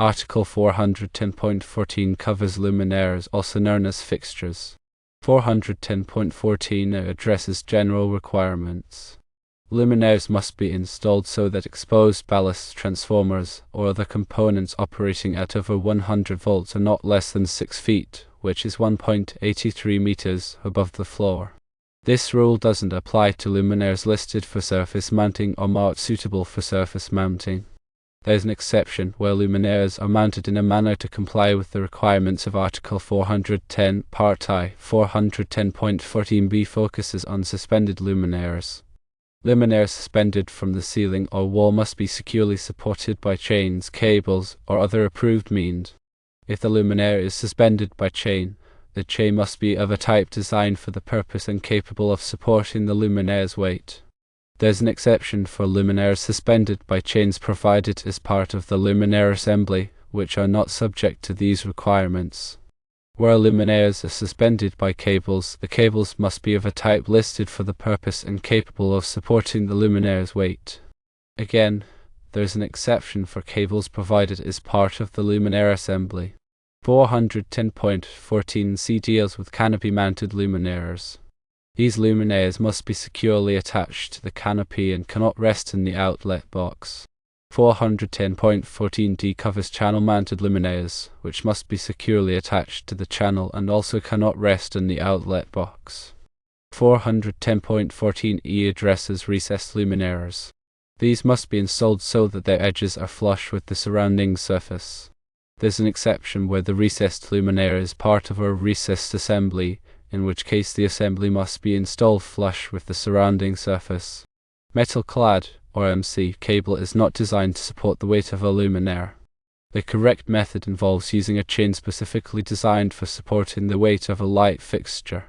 Article 410.14 covers luminaires, also known as fixtures. 410.14 addresses general requirements. Luminaires must be installed so that exposed ballast transformers or other components operating at over 100 volts are not less than 6 feet, which is 1.83 meters, above the floor. This rule doesn't apply to luminaires listed for surface mounting or marked suitable for surface mounting. There is an exception where luminaires are mounted in a manner to comply with the requirements of Article 410, Part I. 410.14b focuses on suspended luminaires. Luminaires suspended from the ceiling or wall must be securely supported by chains, cables, or other approved means. If the luminaire is suspended by chain, the chain must be of a type designed for the purpose and capable of supporting the luminaire's weight. There is an exception for luminaires suspended by chains provided as part of the luminaire assembly, which are not subject to these requirements. Where luminaires are suspended by cables, the cables must be of a type listed for the purpose and capable of supporting the luminaire's weight. Again, there is an exception for cables provided as part of the luminaire assembly. 410.14c deals with canopy-mounted luminaires. These luminaires must be securely attached to the canopy and cannot rest in the outlet box. 410.14d covers channel-mounted luminaires, which must be securely attached to the channel and also cannot rest in the outlet box. 410.14e addresses recessed luminaires. These must be installed so that their edges are flush with the surrounding surface. There's an exception where the recessed luminaire is part of a recessed assembly, in which case the assembly must be installed flush with the surrounding surface. Metal-clad, or MC, cable is not designed to support the weight of a luminaire. The correct method involves using a chain specifically designed for supporting the weight of a light fixture.